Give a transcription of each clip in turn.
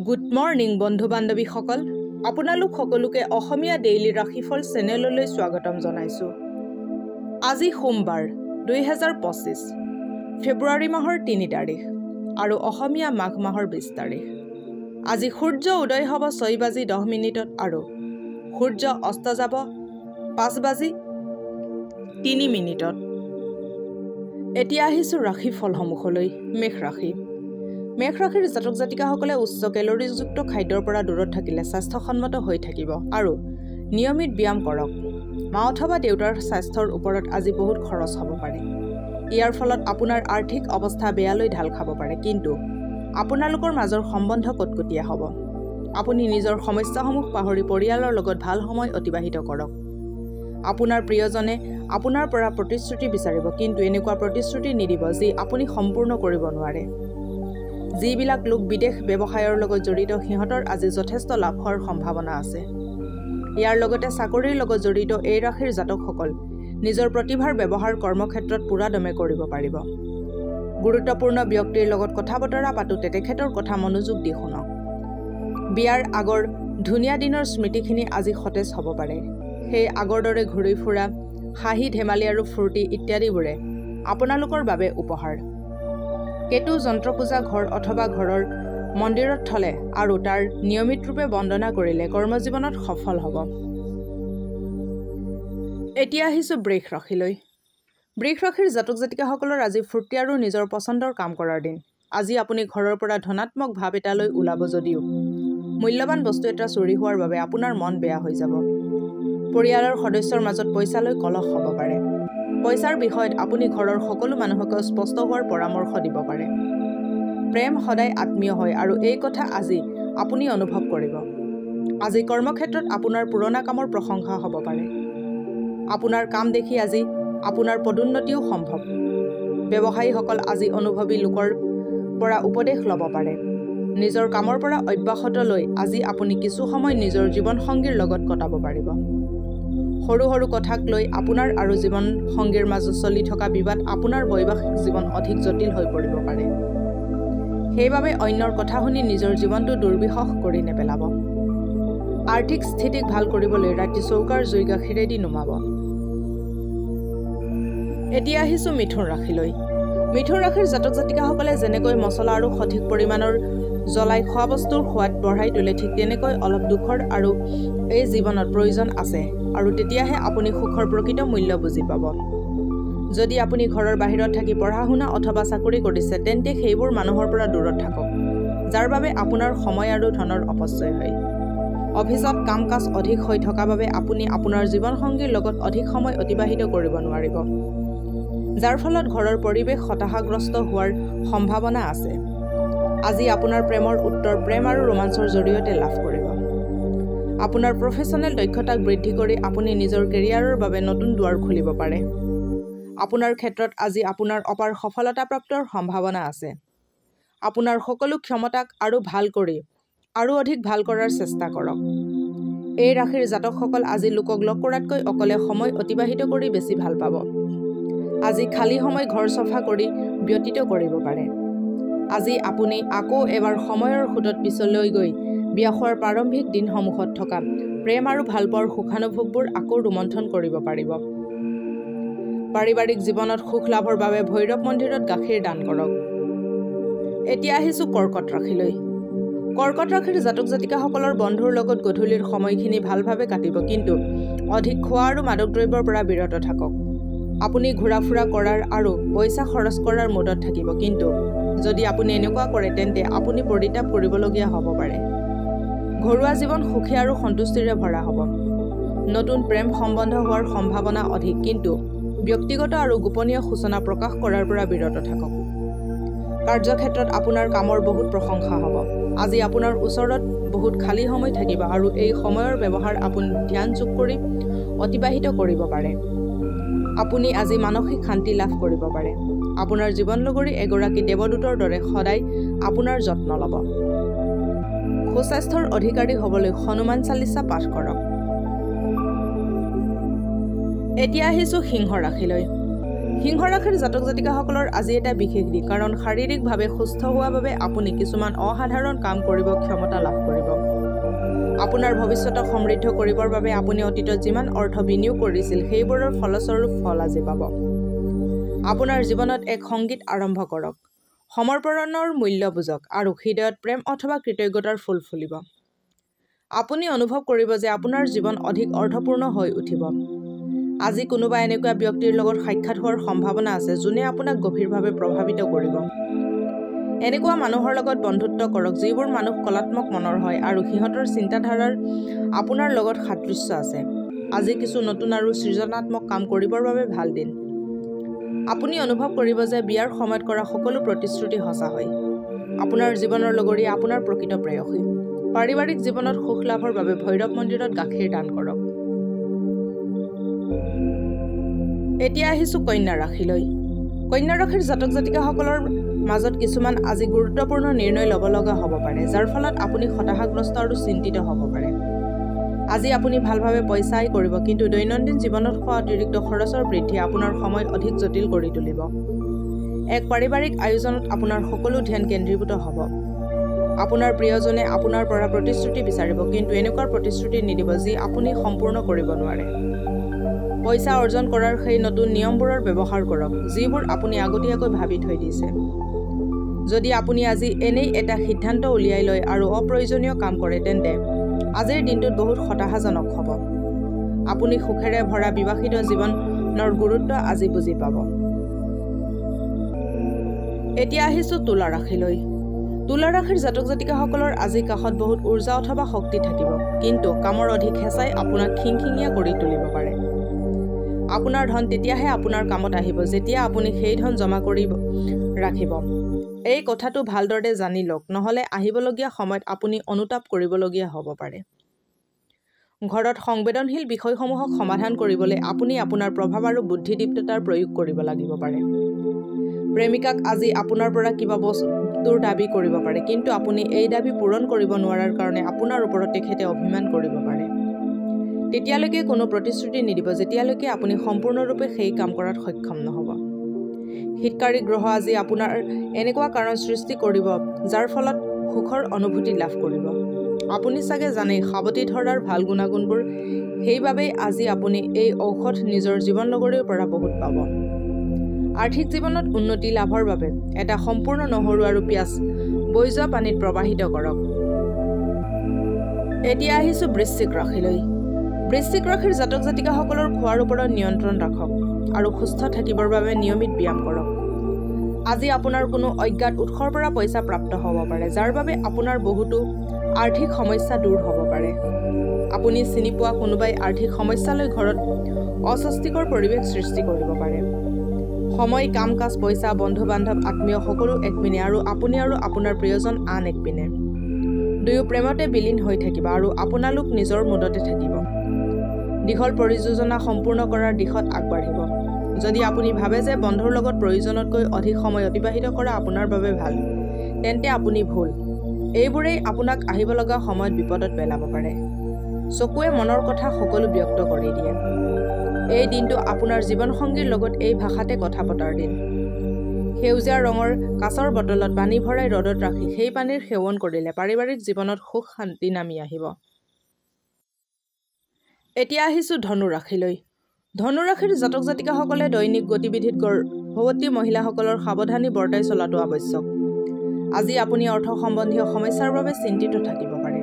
Good morning বন্ধু বান্ধৱীসকল, আপোনালোক সকলোকে অসমীয়া ডেইলি ৰাশিফল চেনেললৈ স্বাগতম জনাইছোঁ। আজি সোমবাৰ 2025 ফেব্ৰুৱাৰী মাহৰ 3 তাৰিখ আৰু অসমীয়া মাঘ মাহৰ 20 তাৰিখ। আজি সূৰ্য উদয় হ'ব 6:10 আৰু সূৰ্য অস্ত যাব 5:03। এতিয়া আহিছোঁ ৰাশিফলসমূহলৈ। মেষ ৰাশি। মেষ ৰাশিৰ জাতক জাতিকাসকলে উচ্চ কেলৰিযুক্ত খাদ্যৰ পৰা দূৰত থাকিলে স্বাস্থ্যসন্মত হৈ থাকিব আৰু নিয়মিত ব্যায়াম কৰক। মা অথবা দেউতাৰ স্বাস্থ্যৰ ওপৰত আজি বহুত খৰচ হ'ব পাৰে। ইয়াৰ ফলত আপোনাৰ আৰ্থিক অৱস্থা বেয়ালৈ ঢাল খাব পাৰে, কিন্তু আপোনালোকৰ মাজৰ সম্বন্ধ কটকটীয়া হ'ব। আপুনি নিজৰ সমস্যাসমূহ পাহৰি পৰিয়ালৰ লগত ভাল সময় অতিবাহিত কৰক। আপোনাৰ প্ৰিয়জনে আপোনাৰ পৰা প্ৰতিশ্ৰুতি বিচাৰিব, কিন্তু এনেকুৱা প্ৰতিশ্ৰুতি নিদিব যি আপুনি সম্পূৰ্ণ কৰিব নোৱাৰে। যিবিলাক লোক বিদেশ ব্যৱসায়ৰ লগত জড়িত সিহঁতৰ আজি যথেষ্ট লাভ হোৱাৰ সম্ভাৱনা আছে। ইয়াৰ লগতে চাকৰিৰ লগত জড়িত এই ৰাশিৰ জাতকসকল নিজৰ প্ৰতিভাৰ ব্যৱহাৰ কৰ্মক্ষেত্ৰত পুৰাদমে কৰিব পাৰিব। গুৰুত্বপূৰ্ণ ব্যক্তিৰ লগত কথা বতৰা পাতোঁতে তেখেতৰ কথা মনোযোগ দি শুনক। বিয়াৰ আগৰ ধুনীয়া দিনৰ স্মৃতিখিনি আজি সতেজ হ'ব পাৰে। সেই আগৰ দৰে ঘূৰি ফুৰা, হাঁহি ধেমালি আৰু ফূৰ্তি ইত্যাদিবোৰে আপোনালোকৰ বাবে উপহাৰ। কেতু যন্ত্ৰ পূজা ঘৰ অথবা ঘৰৰ মন্দিৰত থলে আৰু তাৰ নিয়মিত ৰূপে বন্দনা কৰিলে কৰ্মজীৱনত সফল হ'ব। এতিয়া আহিছোঁ বৃষ ৰাশিলৈ। বৃষ ৰাশিৰ জাতক জাতিকাসকলৰ আজি ফূৰ্তি আৰু নিজৰ পচন্দৰ কাম কৰাৰ দিন। আজি আপুনি ঘৰৰ পৰা ধনাত্মক ভাৱ এটালৈ ওলাব যদিও মূল্যৱান বস্তু এটা চুৰি হোৱাৰ বাবে আপোনাৰ মন বেয়া হৈ যাব। পৰিয়ালৰ সদস্যৰ মাজত পইচালৈ কলহ হ'ব পাৰে। পইচাৰ বিষয়ত আপুনি ঘৰৰ সকলো মানুহকে স্পষ্ট হোৱাৰ পৰামৰ্শ দিব পাৰে। প্ৰেম সদায় আত্মীয় হয় আৰু এই কথা আজি আপুনি অনুভৱ কৰিব। আজি কৰ্মক্ষেত্ৰত আপোনাৰ পুৰণা কামৰ প্ৰশংসা হ'ব পাৰে। আপোনাৰ কাম দেখি আজি আপোনাৰ পদোন্নতিও সম্ভৱ। ব্যৱসায়ীসকল আজি অনুভৱী লোকৰ পৰা উপদেশ ল'ব পাৰে। নিজৰ কামৰ পৰা অব্যাহত লৈ আজি আপুনি কিছু সময় নিজৰ জীৱনসংগীৰ লগত কটাব পাৰিব। সৰু সৰু কথাক লৈ আপোনাৰ আৰু জীৱনসংগীৰ মাজত চলি থকা বিবাদ আপোনাৰ বৈবাহিক জীৱন অধিক জটিল হৈ পৰিব পাৰে। সেইবাবে অন্যৰ কথা শুনি নিজৰ জীৱনটো দুৰ্বিষহ কৰি নেপেলাব। আৰ্থিক স্থিতিক ভাল কৰিবলৈ ৰাতি চৌকাৰ জুই গাখীৰেদি নুমাব। এতিয়া আহিছোঁ মিথুন ৰাশিলৈ। মিথুন ৰাশিৰ জাতক জাতিকাসকলে যেনেকৈ মছলা আৰু সঠিক পৰিমাণৰ জ্বলাই খোৱা বস্তুৰ সোৱাদ বঢ়াই তোলে, ঠিক তেনেকৈ অলপ দুখৰ আৰু এই জীৱনত প্ৰয়োজন আছে আৰু তেতিয়াহে আপুনি সুখৰ প্ৰকৃত মূল্য বুজি পাব। যদি আপুনি ঘৰৰ বাহিৰত থাকি পঢ়া শুনা অথবা চাকৰি কৰিছে, তেন্তে সেইবোৰ মানুহৰ পৰা দূৰত থাকক, যাৰ বাবে আপোনাৰ সময় আৰু ধনৰ অপচয় হয়। অফিচত কাম কাজ অধিক হৈ থকা বাবে আপুনি আপোনাৰ জীৱনসংগীৰ লগত অধিক সময় অতিবাহিত কৰিব নোৱাৰিব, যাৰ ফলত ঘৰৰ পৰিৱেশ হতাশাগ্ৰস্ত হোৱাৰ সম্ভাৱনা আছে। আজি আপোনাৰ প্ৰেমৰ উত্তৰ প্ৰেম আৰু ৰোমাঞ্চৰ জৰিয়তে লাভ কৰিব। আপোনাৰ প্ৰফেচনেল দক্ষতাক বৃদ্ধি কৰি আপুনি নিজৰ কেৰিয়াৰৰ বাবে নতুন দুৱাৰ খুলিব পাৰে। আপোনাৰ ক্ষেত্ৰত আজি আপোনাৰ অপাৰ সফলতা প্ৰাপ্তৰ সম্ভাৱনা আছে। আপোনাৰ সকলো ক্ষমতাক আৰু ভাল কৰি আৰু অধিক ভাল কৰাৰ চেষ্টা কৰক। এই ৰাশিৰ জাতকসকল আজি লোকক লগ কৰাতকৈ অকলে সময় অতিবাহিত কৰি বেছি ভাল পাব। আজি খালী সময় ঘৰ চফা কৰি ব্যতীত কৰিব পাৰে। আজি আপুনি আকৌ এবাৰ সময়ৰ সোঁতত পিছলৈ গৈ বিয়া হোৱাৰ প্ৰাৰম্ভিক দিনসমূহত থকা প্ৰেম আৰু ভালপোৱাৰ সুখানুভৱবোৰ আকৌ ৰোমন্থন কৰিব পাৰিব। পাৰিবাৰিক জীৱনত সুখ লাভৰ বাবে ভৈৰৱ মন্দিৰত গাখীৰ দান কৰক। এতিয়া আহিছোঁ কৰ্কট ৰাশিলৈ। কৰ্কট ৰাশিৰ জাতক জাতিকাসকলৰ বন্ধুৰ লগত গধূলিৰ সময়খিনি ভালভাৱে কাটিব, কিন্তু অধিক খোৱা আৰু মাদক দ্ৰব্যৰ পৰা বিৰত থাকক। আপুনি ঘূৰা ফুৰা কৰাৰ আৰু পইচা খৰচ কৰাৰ মুডত থাকিব, কিন্তু যদি আপুনি এনেকুৱা কৰে তেন্তে আপুনি পৰিতাপ কৰিবলগীয়া হ'ব পাৰে। ঘৰুৱা জীৱন সুখী আৰু সন্তুষ্টিৰে ভৰা হ'ব। নতুন প্ৰেম সম্বন্ধ হোৱাৰ সম্ভাৱনা অধিক, কিন্তু ব্যক্তিগত আৰু গোপনীয় সূচনা প্ৰকাশ কৰাৰ পৰা বিৰত থাকক। কাৰ্যক্ষেত্ৰত আপোনাৰ কামৰ বহুত প্ৰশংসা হ'ব। আজি আপোনাৰ ওচৰত বহুত খালী সময় থাকিব আৰু এই সময়ৰ ব্যৱহাৰ আপুনি ধ্যান যোগ কৰি অতিবাহিত কৰিব পাৰে। আপুনি আজি মানসিক শান্তি লাভ কৰিব পাৰে। আপোনাৰ জীৱনলগৰী এগৰাকী দেৱদূতৰ দৰে সদায় আপোনাৰ যত্ন ল'ব। সুস্বাস্থ্যৰ অধিকাৰী হ'বলৈ হনুমান চালিচা পাঠ কৰক। এতিয়া আহিছোঁ সিংহ ৰাশিলৈ। সিংহ ৰাশিৰ জাতক জাতিকাসকলৰ আজি এটা বিশেষ দিন, কাৰণ শাৰীৰিকভাৱে সুস্থ হোৱাৰ বাবে আপুনি কিছুমান অসাধাৰণ কাম কৰিব ক্ষমতা লাভ কৰিব। আপোনাৰ ভৱিষ্যতক সমৃদ্ধ কৰিবৰ বাবে আপুনি অতীতত যিমান অৰ্থ বিনিয়োগ কৰিছিল সেইবোৰৰ ফলস্বৰূপ ফল আজি পাব। আপোনাৰ জীৱনত এক সংগীত আৰম্ভ কৰক, সমৰ্পণৰ মূল্য বুজক আৰু হৃদয়ত প্ৰেম অথবা কৃতজ্ঞতাৰ ফুল ফুলিব। আপুনি অনুভৱ কৰিব যে আপোনাৰ জীৱন অধিক অৰ্থপূৰ্ণ হৈ উঠিব। আজি কোনোবা এনেকুৱা ব্যক্তিৰ লগত সাক্ষাৎ হোৱাৰ সম্ভাৱনা আছে যোনে আপোনাক গভীৰভাৱে প্ৰভাৱিত কৰিব। এনেকুৱা মানুহৰ লগত বন্ধুত্ব কৰক যিবোৰ মানুহ কলাত্মক মনৰ হয় আৰু সিহঁতৰ চিন্তাধাৰাৰ আপোনাৰ লগত সাদৃশ্য আছে। আজি কিছু নতুন আৰু সৃজনাত্মক কাম কৰিবৰ বাবে ভাল দিন। আপুনি অনুভৱ কৰিব যে বিয়াৰ সময়ত কৰা সকলো প্ৰতিশ্ৰুতি সঁচা হয়। আপোনাৰ জীৱনৰ লগৰীয়া আপোনাৰ প্ৰকৃত প্ৰেয়সী। পাৰিবাৰিক জীৱনত সুখ লাভৰ বাবে ভৈৰৱ মন্দিৰত গাখীৰ দান কৰক। এতিয়া আহিছোঁ কন্যা ৰাশিলৈ। কন্যা ৰাশিৰ জাতক জাতিকাসকলৰ মাজত কিছুমান আজি গুৰুত্বপূৰ্ণ নিৰ্ণয় ল'ব লগা হ'ব পাৰে, যাৰ ফলত আপুনি হতাশাগ্ৰস্ত আৰু চিন্তিত হ'ব পাৰে। আজি আপুনি ভালভাৱে পইচা আয় কৰিব, কিন্তু দৈনন্দিন জীৱনত হোৱা অতিৰিক্ত খৰচৰ বৃদ্ধিয়ে আপোনাৰ সময় অধিক জটিল কৰি তুলিব। এক পাৰিবাৰিক আয়োজনত আপোনাৰ সকলো ধ্যান কেন্দ্ৰীভূত হ'ব। আপোনাৰ প্ৰিয়জনে আপোনাৰ পৰা প্ৰতিশ্ৰুতি বিচাৰিব, কিন্তু এনেকুৱা প্ৰতিশ্ৰুতি নিদিব যি আপুনি সম্পূৰ্ণ কৰিব নোৱাৰে। পইচা অৰ্জন কৰাৰ সেই নতুন নিয়মবোৰৰ ব্যৱহাৰ কৰক, যিবোৰ আপুনি আগতীয়াকৈ ভাবি থৈ দিছে। যদি আপুনি আজি এনেই এটা সিদ্ধান্ত উলিয়াই লয় আৰু অপ্ৰয়োজনীয় কাম কৰে, তেন্তে আজিৰ দিনটোত বহুত হতাশাজনক হ'ব। আপুনি সুখেৰে ভৰা বিবাহিত জীৱনৰ গুৰুত্ব আজি বুজি পাব। এতিয়া আহিছোঁ তুলা ৰাশিলৈ। তুলা ৰাশিৰ জাতক জাতিকাসকলৰ আজি কাষত বহুত উৰ্জা অথবা শক্তি থাকিব, কিন্তু কামৰ অধিক হেঁচাই আপোনাক খিংখিঙীয়া কৰি তুলিব পাৰে। আপোনাৰ ধন তেতিয়াহে আপোনাৰ কামত আহিব যেতিয়া আপুনি সেই ধন জমা কৰি ৰাখিব। এই কথাটো ভালদৰে জানি লওক, নহ'লে আহিবলগীয়া সময়ত আপুনি অনুতাপ কৰিবলগীয়া হ'ব পাৰে। ঘৰত সংবেদনশীল বিষয়সমূহক সমাধান কৰিবলৈ আপুনি আপোনাৰ প্ৰভাৱ আৰু বুদ্ধিদীপ্ততাৰ প্ৰয়োগ কৰিব লাগিব পাৰে। প্ৰেমিকাক আজি আপোনাৰ পৰা কিবা বস্তুৰ দাবী কৰিব পাৰে, কিন্তু আপুনি এই দাবী পূৰণ কৰিব নোৱাৰাৰ কাৰণে আপোনাৰ ওপৰত তেখেতে অভিমান কৰিব পাৰে। তেতিয়ালৈকে কোনো প্ৰতিশ্ৰুতি নিদিব যেতিয়ালৈকে আপুনি সম্পূৰ্ণৰূপে সেই কাম কৰাত সক্ষম নহ'ব। হিতকাৰী গ্ৰহ আজি আপোনাৰ এনেকুৱা কাৰণ সৃষ্টি কৰিব যাৰ ফলত সুখৰ অনুভূতি লাভ কৰিব। আপুনি চাগে জানেই সাৱটি ধৰাৰ ভাল গুণাগুণবোৰ, সেইবাবেই আজি আপুনি এই ঔষধ নিজৰ জীৱননগৰীৰ পৰা বহুত পাব। আৰ্থিক জীৱনত উন্নতি লাভৰ বাবে এটা সম্পূৰ্ণ নহৰু আৰু পিঁয়াজ বৈ যোৱা পানীত প্ৰবাহিত কৰক। এতিয়া আহিছোঁ বৃশ্চিক ৰাশিলৈ। বৃশ্চিক ৰাশিৰ জাতক জাতিকাসকলৰ খোৱাৰ ওপৰত নিয়ন্ত্ৰণ ৰাখক আৰু সুস্থ থাকিবৰ বাবে নিয়মিত ব্যায়াম কৰক। আজি আপোনাৰ কোনো অজ্ঞাত উৎসৰ পৰা পইচা প্ৰাপ্ত হ'ব পাৰে, যাৰ বাবে আপোনাৰ বহুতো আৰ্থিক সমস্যা দূৰ হ'ব পাৰে। আপুনি চিনি পোৱা কোনোবাই আৰ্থিক সমস্যালৈ ঘৰত অস্বস্তিকৰ পৰিৱেশ সৃষ্টি কৰিব পাৰে। সময়, কাম কাজ, পইচা, বন্ধু বান্ধৱ, আত্মীয় সকলো একপিনে আৰু আপুনি আৰু আপোনাৰ প্ৰিয়জন আন একপিনে। দুয়ো প্ৰেমতে বিলীন হৈ থাকিব আৰু আপোনালোক নিজৰ মুদতে থাকিব। দীঘল পৰিযোজনা সম্পূৰ্ণ কৰাৰ দিশত আগবাঢ়িব। যদি আপুনি ভাবে যে বন্ধুৰ লগত প্ৰয়োজনতকৈ অধিক সময় অতিবাহিত কৰা আপোনাৰ বাবে ভাল, তেন্তে আপুনি ভুল। এইবোৰেই আপোনাক আহিব লগা সময়ত বিপদত পেলাব পাৰে। চকুৱে মনৰ কথা সকলো ব্যক্ত কৰি দিয়ে। এই দিনটো আপোনাৰ জীৱনসংগীৰ লগত এই ভাষাতে কথা পতাৰ দিন। সেউজীয়া ৰঙৰ কাঁচৰ বটলত পানী ভৰাই ৰ'দত ৰাখি সেই পানীৰ সেৱন কৰিলে পাৰিবাৰিক জীৱনত সুখ শান্তি নামি আহিব। এতিয়া আহিছোঁ ধনু ৰাশিলৈ। ধনু ৰাশিৰ জাতক জাতিকাসকলে দৈনিক গতিবিধিত গৰ্ভৱতী মহিলাসকলৰ সাৱধানী বৰ্তাই চলাটো আৱশ্যক। আজি আপুনি অৰ্থ সম্বন্ধীয় সমস্যাৰ বাবে চিন্তিত থাকিব পাৰে।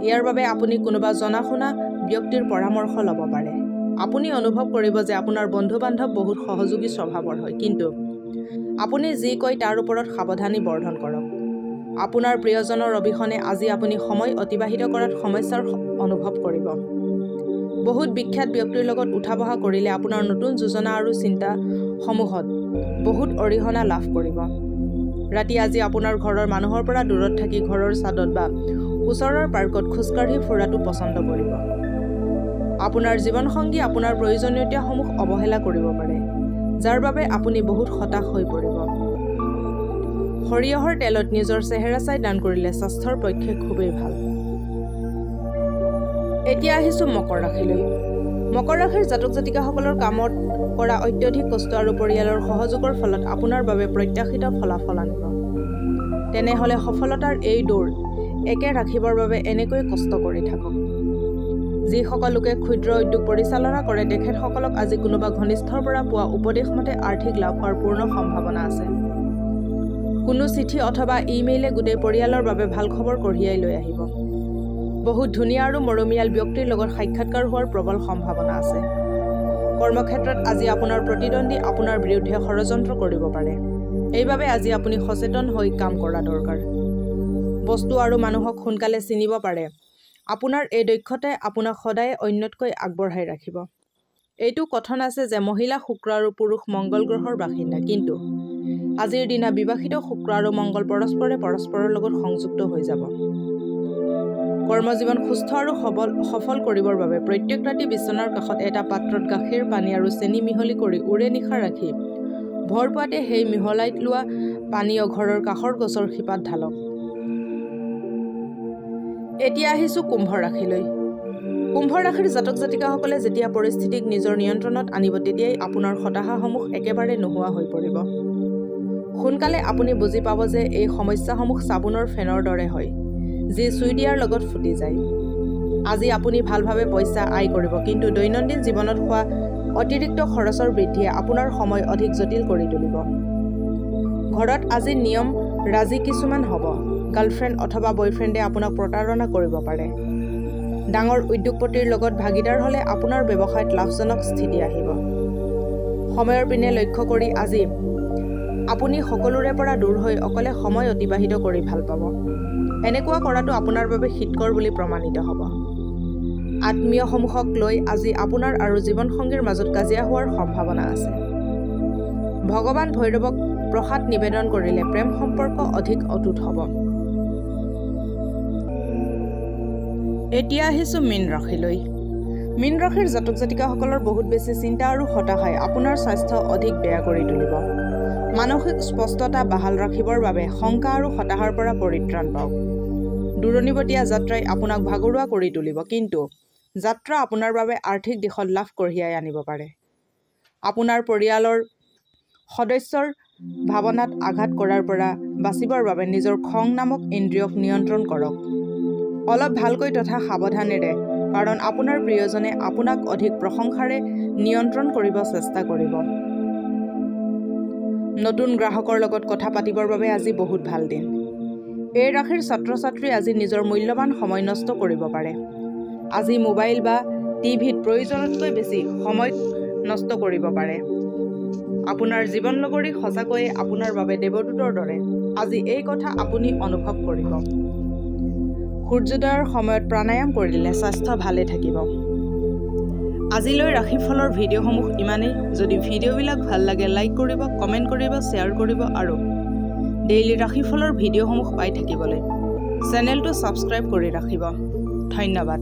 ইয়াৰ বাবে আপুনি কোনোবা জনা শুনা ব্যক্তিৰ পৰামৰ্শ ল'ব পাৰে। আপুনি অনুভৱ কৰিব যে আপোনাৰ বন্ধু বান্ধৱ বহুত সহযোগী স্বভাৱৰ হয়, কিন্তু আপুনি যি কয় তাৰ ওপৰত সাৱধানী বৰ্ধন কৰক। আপোনাৰ প্ৰিয়জনৰ অবিহনে আজি আপুনি সময় অতিবাহিত কৰাত সমস্যাৰ অনুভৱ কৰিব। বহুত বিখ্যাত ব্যক্তিৰ লগত উঠা বহা কৰিলে আপোনাৰ নতুন যোজনা আৰু চিন্তাসমূহত বহুত অৰিহণা লাভ কৰিব। ৰাতি আজি আপোনাৰ ঘৰৰ মানুহৰ পৰা দূৰত থাকি ঘৰৰ ছাদত বা ওচৰৰ পাৰ্কত খোজকাঢ়ি ফুৰাটো পচন্দ কৰিব। আপোনাৰ জীৱনসংগী আপোনাৰ প্ৰয়োজনীয়তাসমূহ অৱহেলা কৰিব পাৰে, যাৰ বাবে আপুনি বহুত হতাশ হৈ পৰিব। সৰিয়হৰ তেলত নিজৰ চেহেৰা চাই দান কৰিলে স্বাস্থ্যৰ পক্ষে খুবেই ভাল। এতিয়া আহিছোঁ মকৰ ৰাশিলৈ। মকৰ ৰাশিৰ জাতক জাতিকাসকলৰ কামত কৰা অত্যধিক কষ্ট আৰু পৰিয়ালৰ সহযোগৰ ফলত আপোনাৰ বাবে প্ৰত্যাশিত ফলাফল আনিব। তেনেহ'লে সফলতাৰ এই দৌৰ একে ৰাখিবৰ বাবে এনেকৈ কষ্ট কৰি থাকক। যিসকল লোকে ক্ষুদ্ৰ উদ্যোগ পৰিচালনা কৰে তেখেতসকলক আজি কোনোবা ঘনিষ্ঠৰ পৰা পোৱা উপদেশ মতে আৰ্থিক লাভ হোৱাৰ পূৰ্ণ সম্ভাৱনা আছে। কোনো চিঠি অথবা ইমেইলে গোটেই পৰিয়ালৰ বাবে ভাল খবৰ কঢ়িয়াই লৈ আহিব। বহুত ধুনীয়া আৰু মৰমীয়াল ব্যক্তিৰ লগত সাক্ষাৎকাৰ হোৱাৰ প্ৰবল সম্ভাৱনা আছে। কৰ্মক্ষেত্ৰত আজি আপোনাৰ প্ৰতিদ্বন্দ্বী আপোনাৰ বিৰুদ্ধে ষড়যন্ত্ৰ কৰিব পাৰে। এইবাবে আজি আপুনি সচেতন হৈ কাম কৰা দৰকাৰ। বস্তু আৰু মানুহক সোনকালে চিনিব পাৰে। আপোনাৰ এই দক্ষতাই আপোনাক সদায় অন্যতকৈ আগবঢ়াই ৰাখিব। এইটো কথন আছে যে মহিলা শুক্ৰ আৰু পুৰুষ মংগল গ্ৰহৰ বাসিন্দা, কিন্তু আজিৰ দিনা বিবাহিত শুক্ৰ আৰু মংগল পৰস্পৰৰ লগত সংযুক্ত হৈ যাব। কৰ্মজীৱন সুস্থ আৰু সফল কৰিবৰ বাবে প্ৰত্যেক ৰাতি বিচনাৰ কাষত এটা পাত্ৰত গাখীৰ, পানী আৰু চেনি মিহলি কৰি উৰে নিশা ৰাখি ভৰ পুৱাতে সেই মিহলাই লোৱা পানীয় ঘৰৰ কাষৰ গছৰ শিপাত ঢালক। এতিয়া আহিছোঁ কুম্ভ ৰাশিলৈ। কুম্ভ ৰাশিৰ জাতক জাতিকাসকলে যেতিয়া পৰিস্থিতিক নিজৰ নিয়ন্ত্ৰণত আনিব তেতিয়াই আপোনাৰ হতাশাসমূহ একেবাৰে নোহোৱা হৈ পৰিব। সোনকালে আপুনি বুজি পাব যে এই সমস্যাসমূহ চাবোনৰ ফেনৰ দৰে হয়, যি চুই দিয়াৰ লগত ফুটি যায়। আজি আপুনি ভালভাৱে পইচা আয় কৰিব, কিন্তু দৈনন্দিন জীৱনত হোৱা অতিৰিক্ত খৰচৰ বৃদ্ধিয়ে আপোনাৰ সময় অধিক জটিল কৰি তুলিব। ঘৰত আজি নিয়ম ৰাজি কিছুমান হ'ব। গাৰ্লফ্ৰেণ্ড অথবা বয়ফ্ৰেণ্ডে আপোনাক প্ৰতাৰণা কৰিব পাৰে। ডাঙৰ উদ্যোগপতিৰ লগত ভাগিদাৰ হ'লে আপোনাৰ ব্যৱসায়ত লাভজনক স্থিতি আহিব। সময়ৰ পিনে লক্ষ্য কৰি আজি আপুনি সকলোৰে পৰা দূৰ হৈ অকলে সময় অতিবাহিত কৰি ভাল পাব। এনেকুৱা কৰাটো আপোনাৰ বাবে হিতকৰ বুলি প্ৰমাণিত হ'ব। আত্মীয়সমূহক লৈ আজি আপোনাৰ আৰু জীৱনসংগীৰ মাজত কাজিয়া হোৱাৰ সম্ভাৱনা আছে। ভগৱান ভৈৰৱক প্ৰসাদ নিবেদন কৰিলে প্ৰেম সম্পৰ্ক অধিক অটুট হ'ব। এতিয়া আহিছোঁ মীন ৰাশিলৈ। মীন ৰাশিৰ জাতক জাতিকাসকলৰ বহুত বেছি চিন্তা আৰু হতাশাই আপোনাৰ স্বাস্থ্য অধিক বেয়া কৰি তুলিব। মানসিক স্পষ্টতা বাহাল ৰাখিবৰ বাবে শংকা আৰু হতাশাৰ পৰা পৰিত্ৰাণ পাওক। দূৰণিবতীয়া যাত্ৰাই আপোনাক ভাগৰুৱা কৰি তুলিব, কিন্তু যাত্ৰা আপোনাৰ বাবে আৰ্থিক দিশত লাভ কঢ়িয়াই আনিব পাৰে। আপোনাৰ পৰিয়ালৰ সদস্যৰ ভাৱনাত আঘাত কৰাৰ পৰা বাচিবৰ বাবে নিজৰ খং নামক ইন্দ্ৰিয়ক নিয়ন্ত্ৰণ কৰক। অলপ ভালকৈ তথা সাৱধানেৰে, কাৰণ আপোনাৰ প্ৰিয়জনে আপোনাক অধিক প্ৰশংসাৰে নিয়ন্ত্ৰণ কৰিব চেষ্টা কৰিব। নতুন গ্ৰাহকৰ লগত কথা পাতিবৰ বাবে আজি বহুত ভাল দিন। এই ৰাশিৰ ছাত্ৰ ছাত্ৰী আজি নিজৰ মূল্যৱান সময় নষ্ট কৰিব পাৰে। আজি মোবাইল বা টিভিত প্ৰয়োজনতকৈ বেছি সময় নষ্ট কৰিব পাৰে। আপোনাৰ জীৱন লগৰী সঁচাকৈয়ে আপোনাৰ বাবে দেৱদূতৰ দৰে। আজি এই কথা আপুনি অনুভৱ কৰিব। সূৰ্যোদয়ৰ সময়ত প্ৰাণায়াম কৰিলে স্বাস্থ্য ভালে থাকিব। আজিলৈ ৰাশিফলৰ ভিডিঅ'সমূহ ইমানেই। যদি ভিডিঅ'বিলাক ভাল লাগে লাইক কৰিব, কমেণ্ট কৰিব, শ্বেয়াৰ কৰিব আৰু ডেইলি ৰাশিফলৰ ভিডিঅ'সমূহ পাই থাকিবলৈ চেনেলটো ছাবস্ক্ৰাইব কৰি ৰাখিব। ধন্যবাদ।